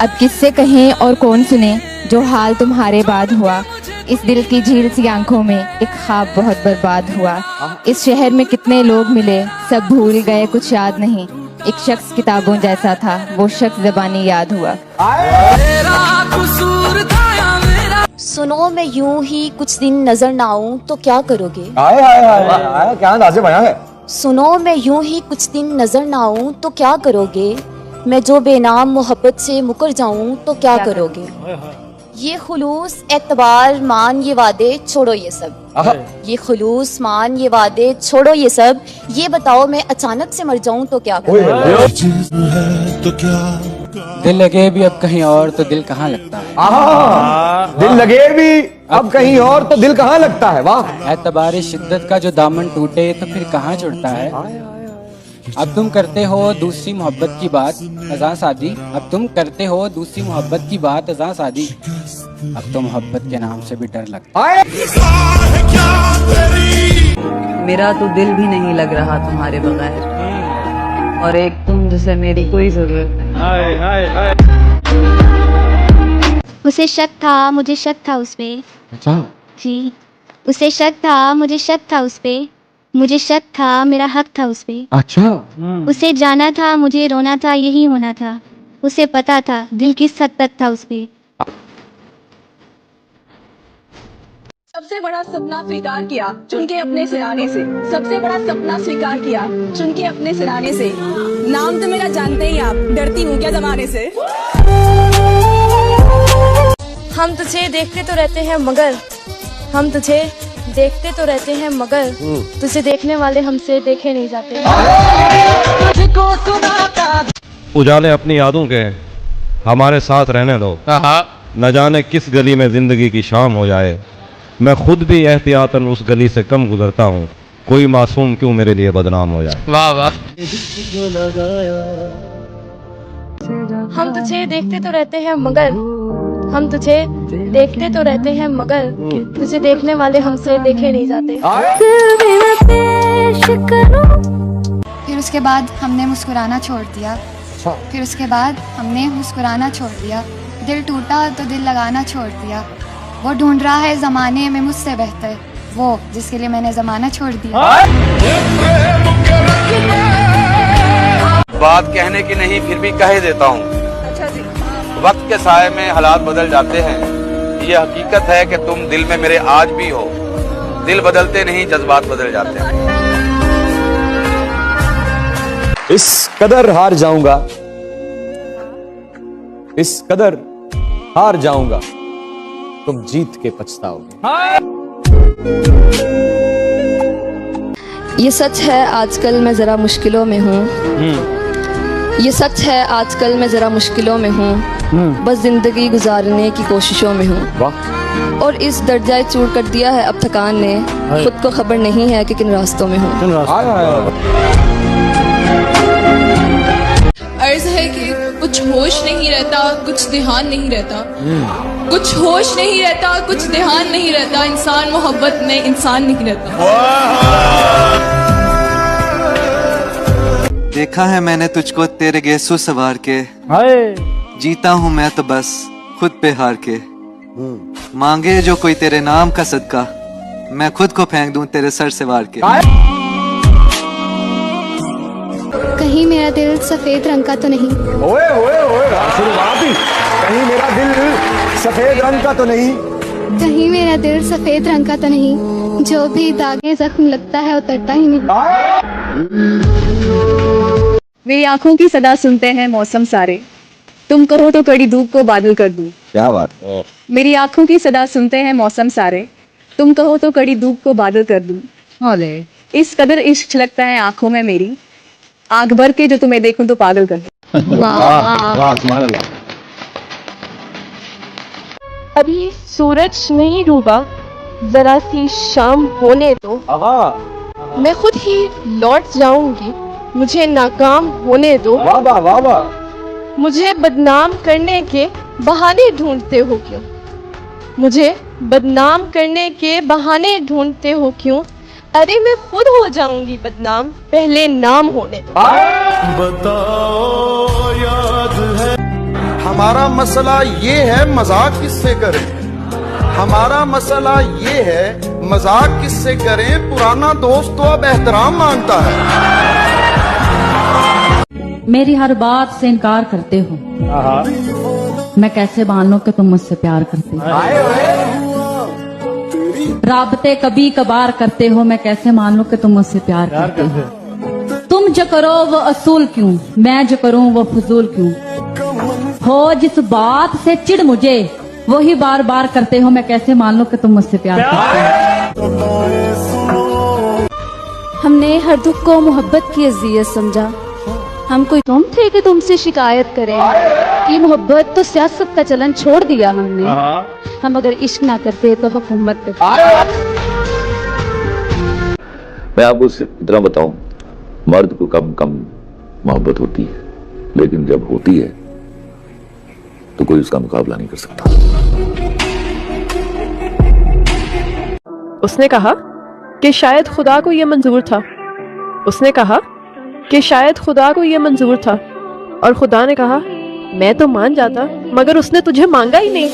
अब किससे कहें और कौन सुने जो हाल तुम्हारे बाद हुआ। इस दिल की झील सी आंखों में एक ख्वाब बहुत बर्बाद हुआ। इस शहर में कितने लोग मिले, सब भूल गए, कुछ याद नहीं। एक शख्स किताबों जैसा था, वो शख्स ज़बानी याद हुआ। सुनो मैं यूं ही कुछ दिन नजर ना आऊं तो क्या करोगे। हाय हाय हाय, क्या अंदाज़े बयां है। सुनो मैं यूं ही कुछ दिन नजर ना आऊं तो क्या करोगे। मैं जो बेनाम मोहब्बत से मुकर जाऊं तो क्या करोगे। ये खुलूस एतबार मान ये वादे छोड़ो ये सब। ये खुलूस मान ये वादे छोड़ो ये सब। ये बताओ मैं अचानक से मर जाऊं तो क्या करूं। दिल लगे भी अब कहीं और तो दिल कहाँ लगता है। दिल लगे भी अब कहीं और तो दिल कहाँ लगता है। वाह। एतबार शिद्दत का जो दामन टूटे तो फिर कहाँ जुड़ता है। अब तुम करते हो दूसरी मोहब्बत की बात अज़ां शादी। अब तुम करते हो दूसरी मोहब्बत की बात अज़ां शादी। अब तो मोहब्बत के नाम से भी डर लगता है। मेरा तो दिल भी नहीं लग रहा तुम्हारे बगैर, और एक तुम जिसे मेरी कोई जरूरत नहीं। उसे शक था, मुझे शक था उस पे। अच्छा जी, उसे शक था, मुझे शक था उस पे। मुझे शक था, मेरा हक था उस पे। अच्छा। उसे जाना था, मुझे रोना था, यही होना था। उसे पता था दिल किस हद तक था उस पे। सबसे बड़ा सपना स्वीकार किया चुन के अपने सिराने से। सबसे बड़ा सपना स्वीकार किया चुन के अपने सिराने से। नाम तो मेरा जानते ही आप, डरती हूँ क्या जमाने से। हम तुझे देखते तो रहते हैं मगर, हम तुझे देखते तो रहते हैं मगर, तुझे देखने वाले हमसे देखे नहीं जाते। उजाले अपनी यादों के हमारे साथ रहने दो। न जाने किस गली में जिंदगी की शाम हो जाए। मैं खुद भी एहतियातन उस गली से कम गुजरता हूँ। कोई मासूम क्यों मेरे लिए बदनाम हो जाए। वाह वाह। हम तुझे देखते तो रहते हैं मगर, हम तुझे देखते तो रहते हैं मगर, तुझे देखने वाले हमसे देखे नहीं जाते। फिर उसके बाद हमने मुस्कुराना छोड़ दिया। फिर उसके बाद हमने मुस्कुराना छोड़ दिया। दिल टूटा तो दिल लगाना छोड़ दिया। वो ढूंढ रहा है जमाने में मुझसे बेहतर, वो जिसके लिए मैंने जमाना छोड़ दिया। बात कहने की नहीं फिर भी कह देता हूँ। वक्त के साए में हालात बदल जाते हैं। ये हकीकत है कि तुम दिल में मेरे आज भी हो। दिल बदलते नहीं, जज्बात बदल जाते हैं। इस कदर हार जाऊंगा, इस कदर हार जाऊंगा, तुम जीत के पछताओगे। ये सच है आजकल मैं जरा मुश्किलों में हूँ। ये सच है आजकल मैं जरा मुश्किलों में हूँ। बस जिंदगी गुजारने की कोशिशों में हूँ। और इस दर्जा चूर कर दिया है अब थकान ने। खुद को खबर नहीं है कि किन रास्तों में हूँ। अर्ज है कि कुछ होश नहीं रहता, कुछ ध्यान नहीं रहता। कुछ होश नहीं रहता, कुछ ध्यान नहीं रहता। इंसान मोहब्बत में इंसान नहीं रहता। देखा है मैंने तुझको तेरे गेसू सवार के। जीता हूँ मैं तो बस खुद पे हार के। मांगे जो कोई तेरे नाम का सदका, मैं खुद को फेंक दूं तेरे सर से वार के। कहीं मेरा दिल सफेद रंग का तो नहीं। ओए ओए ओए, शुरुआत ही। कहीं मेरा दिल सफेद रंग का तो नहीं। कहीं मेरा दिल सफेद रंग का तो नहीं। जो भी दागे जख्म लगता है उतरता ही नहीं। मेरी आंखों की सदा सुनते हैं मौसम सारे। तुम कहो तो कड़ी धूप को बादल कर दूं। क्या बात। मेरी आंखों की सदा सुनते हैं मौसम सारे। तुम कहो तो कड़ी धूप को बादल कर दूं। इस कदर इश्क छलकता है आंखों में मेरी। आंख भर के जो तुम्हें देखूं तो पागल कर दूं। अभी सूरज नहीं डूबा, जरा सी शाम होने दो। मैं खुद ही लौट जाऊंगी, मुझे नाकाम होने दो। वाह वाह वाह वाह। मुझे बदनाम करने के बहाने ढूंढते हो क्यों। मुझे बदनाम करने के बहाने ढूंढते हो क्यों। अरे मैं खुद हो जाऊंगी बदनाम, पहले नाम होने दो। बताओ याद है हमारा मसला ये है मजाक किससे करें, हमारा मसला ये है मजाक किससे करें, पुराना दोस्त तो अब एहतराम मांगता है। मेरी हर बात से इनकार करते हो, मैं कैसे मान लूं कि तुम मुझसे प्यार करते हो। राबते कभी कभार करते हो, मैं कैसे मान लूं कि तुम मुझसे प्यार करते हो। तुम जो करो वो असूल क्यों, मैं जो करूं वो फजूल क्यों। हो जिस बात से चिढ़ मुझे, वही बार बार करते हो, मैं कैसे मान लूं कि तुम मुझसे प्यार करते हो। हमने हर दुख को मोहब्बत की अज़ियत समझा। हम कोई तुम थे कि तुमसे शिकायत करें। ये मोहब्बत तो सियासत का चलन छोड़ दिया हमने। हम अगर इश्क ना करते तो हुकूमत करते। मैं आपको इतना बताऊं, मर्द को कम कम मोहब्बत होती है, लेकिन जब होती है तो कोई उसका मुकाबला नहीं कर सकता। उसने कहा कि शायद खुदा को यह मंजूर था, उसने कहा कि शायद खुदा को यह मंजूर था, और खुदा ने कहा मैं तो मान जाता, मगर उसने तुझे मांगा ही नहीं।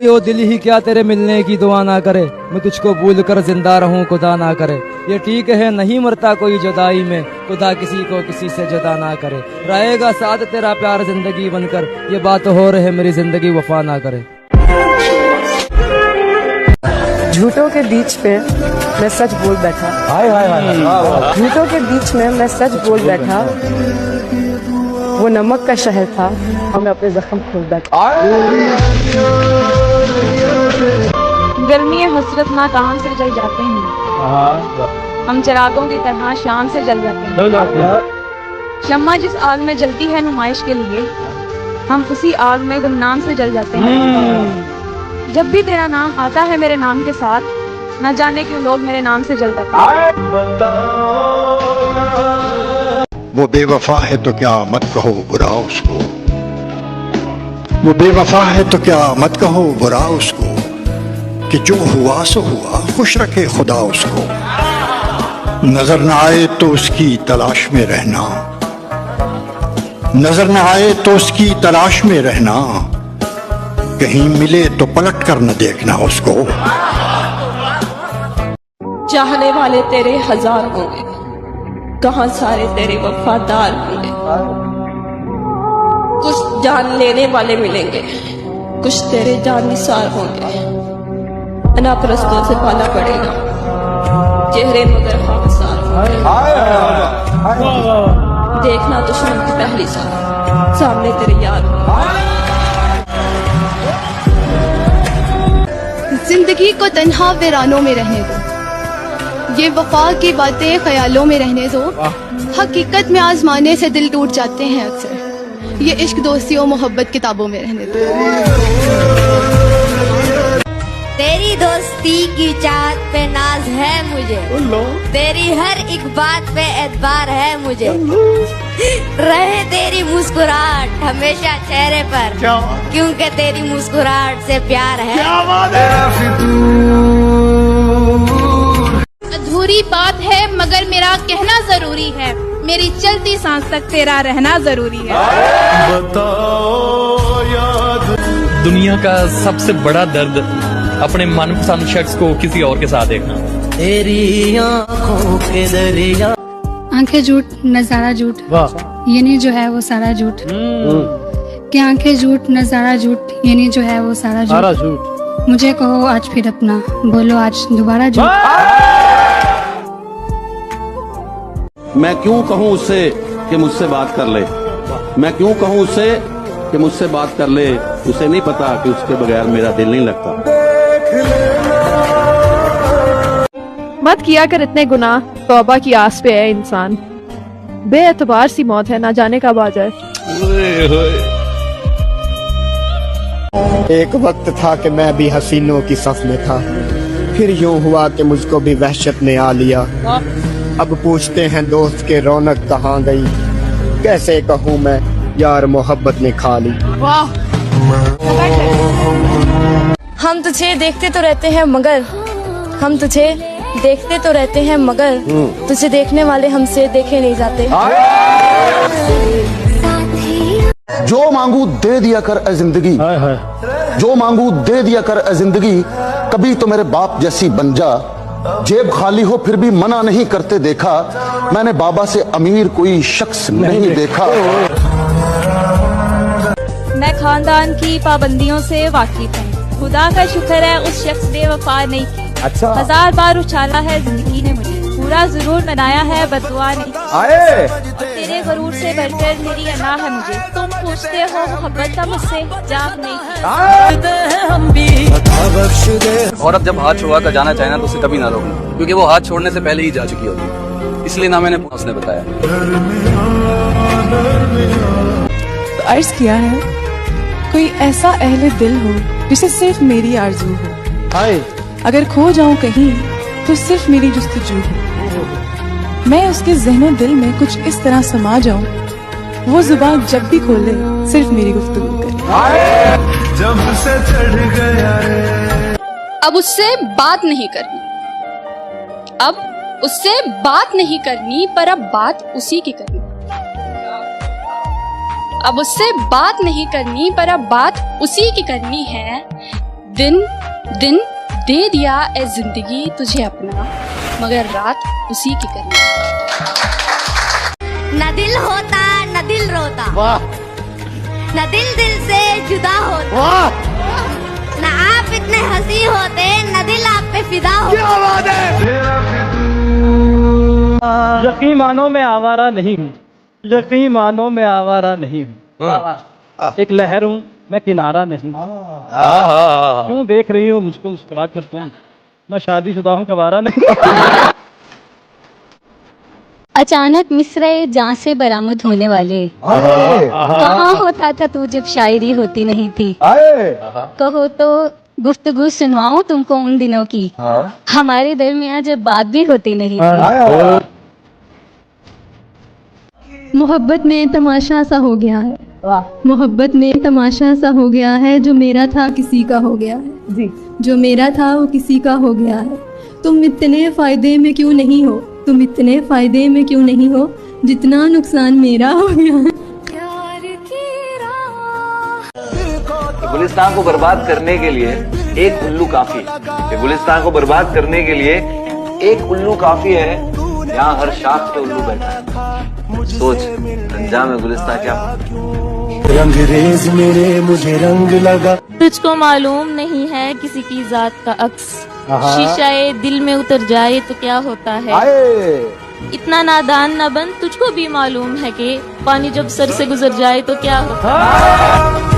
यो दिल ही क्या तेरे मिलने की दुआ ना करे, मैं तुझको भूल कर जिंदा रहूं खुदा ना करे। ये ठीक है नहीं मरता कोई जुदाई में, खुदा किसी को किसी से जुदा ना करे। रहेगा साथ तेरा प्यार जिंदगी बनकर, ये बात हो रहे मेरी जिंदगी वफा ना करे। झूठों के बीच में मैं सच बोल बैठा, झूठों के बीच में मैं सच बोल बैठा। वो नमक का शहर था और मैं अपने जख्म खोल बैठा। गर्मी हसरत ना काम से जल जाते हैं, हम चिरागों की तरह शाम से जल जाते हैं। शम्मा जिस आग में जलती है नुमाइश के लिए, हम उसी आग में गुमनाम से जल जाते हैं। जब भी तेरा नाम आता है मेरे नाम के साथ, न जाने क्यों लोग मेरे नाम से जलते हैं। वो बेवफा है तो क्या मत कहो बुरा उसको, वो बेवफा है तो क्या मत कहो बुरा उसको, कि जो हुआ सो हुआ खुश रखे खुदा उसको। नजर न आए तो उसकी तलाश में रहना, नजर न आए तो उसकी तलाश में रहना, कहीं मिले तो पलट कर न देखना उसको। चाहने वाले तेरे हजार होंगे, कहाँ सारे तेरे वफादार होंगे। कुछ जान लेने वाले मिलेंगे, कुछ तेरे जान निसार होंगे। अनापरस्तों से पाला पड़ेगा, चेहरे मगर खाकसार होंगे। देखना दुश्मन की पहली साथ, सामने तेरे यार होंगे। जिंदगी को तन्हा वीरानों में रहने दो, ये वफा की बातें ख्यालों में रहने दो। हकीकत में आजमाने से दिल टूट जाते हैं अक्सर, ये इश्क दोस्ती और मोहब्बत किताबों में रहने दो। तेरी दोस्ती की चाहत पे नाज है मुझे, तेरी हर एक बात पे एतबार है मुझे। रहे तेरी मुस्कुराहट हमेशा चेहरे पर, क्योंकि तेरी मुस्कुराहट से प्यार है। अधूरी बात है मगर मेरा कहना जरूरी है, मेरी चलती सांस तक तेरा रहना जरूरी है। दुनिया का सबसे बड़ा दर्द अपने मनपसंद शख्स को किसी और के साथ देखना। तेरी आंखों के दरिया, आंखें झूठ नजारा झूठ, ये नहीं जो है वो सारा झूठ। कि आंखें झूठ नजारा झूठ, ये नहीं जो है वो सारा झूठ। मुझे कहो आज फिर अपना, बोलो आज दोबारा झूठ। मैं क्यों कहूँ उससे कि मुझसे बात कर ले, मैं क्यों कहूँ उससे कि मुझसे बात कर ले। उसे नहीं पता कि उसके बगैर मेरा दिल नहीं लगता। मत किया कर इतने गुनाह, तौबा की आस पे है इंसान। बेएतबार सी मौत है, ना जाने कब आ जाए। एक वक्त था कि मैं भी हसीनों की सफ में था, फिर यूं हुआ कि मुझको भी वहशत ने आ लिया। अब पूछते हैं दोस्त के रौनक कहाँ गई, कैसे कहूँ मैं यार मोहब्बत ने खा ली। हम तुझे देखते तो रहते हैं मगर, हम तुझे देखते तो रहते हैं मगर, तुझे देखने वाले हमसे देखे नहीं जाते। जो मांगू दे दिया कर ए जिंदगी, जो मांगू दे दिया कर ए जिंदगी, कभी तो मेरे बाप जैसी बन जा। जेब खाली हो फिर भी मना नहीं करते देखा, मैंने बाबा से अमीर कोई शख्स नहीं देखा। मैं खानदान की पाबंदियों से वाकिफ हूँ, खुदा का शुक्र है उस शख्स ने वफा नहीं की। अच्छा। 1000 बार उछाला है जिंदगी ने मुझे, पूरा जरूर मनाया है बददुआ नहीं। आए तेरे गरूर से बढ़कर मेरी अना है मुझे, तुम पूछते हो मोहब्बत का मुझसे जाप नहीं की। औरत जब हाथ छुड़ा कर जाना चाहे ना तो उसे कभी ना रोकना, क्योंकि वो हाथ छोड़ने से पहले ही जा चुकी होती, इसलिए ना मैंने उसने बताया। तो अर्ज किया है कोई ऐसा अहले दिल हो जिसे सिर्फ मेरी आरज़ू हो, अगर खो जाऊं कहीं तो सिर्फ मेरी जुस्तजू हो, मैं उसके ज़हनो दिल में कुछ इस तरह समा जाऊं, वो जुबान जब भी खोले सिर्फ मेरी गुफ्तगू करे। जब से चढ़ गया अब उससे बात नहीं करनी, अब उससे बात नहीं करनी, पर अब बात उसी की करनी। अब उससे बात नहीं करनी, पर अब बात उसी की करनी है। दिन दिन दे दिया ए जिंदगी तुझे अपना, मगर रात उसी की करनी। न दिल होता न दिल रोता, न दिल दिल से जुदा होता, न आप इतने हंसी होते न दिल आप पे फिदा होता। यकीन मानो मैं आवारा नहीं हूँ, यकीन मानो मैं आवारा नहीं हूँ, एक लहर हूँ मैं किनारा नहीं। क्यों देख रही हो मुझको मुस्कुरा करते हैं, मैं शादीशुदा हूँ कवारा नहीं। अचानक मिसरे जहाँ से बरामद होने वाले, कहाँ होता था तू जब शायरी होती नहीं थी, कहो तो गुफ्तगू सुनवाऊं तुमको उन दिनों की, हमारे दरमियाँ जब बात भी होती नहीं थी। मोहब्बत में तमाशा सा हो गया है, मोहब्बत में तमाशा सा हो गया है, जो मेरा था किसी का हो गया है जी, जो मेरा था वो किसी का हो गया है। तुम इतने फायदे में क्यों नहीं हो, तुम इतने फायदे में क्यों नहीं हो, जितना नुकसान मेरा हो गया है। गुलिस्तान को बर्बाद करने के लिए एक उल्लू काफी है, गुलिस्तान को बर्बाद करने के लिए एक उल्लू काफी है, यहाँ हर शाख पे उल्लू बैठा है। सोच अंजाम है गुलिस्तान क्या। रंगरेज मेरे मुझे रंग लगा, तुझको मालूम नहीं है किसी की जात का अक्स, शीशाए दिल में उतर जाए तो क्या होता है। इतना नादान न बन, तुझको भी मालूम है कि पानी जब सर से गुजर जाए तो क्या होता है।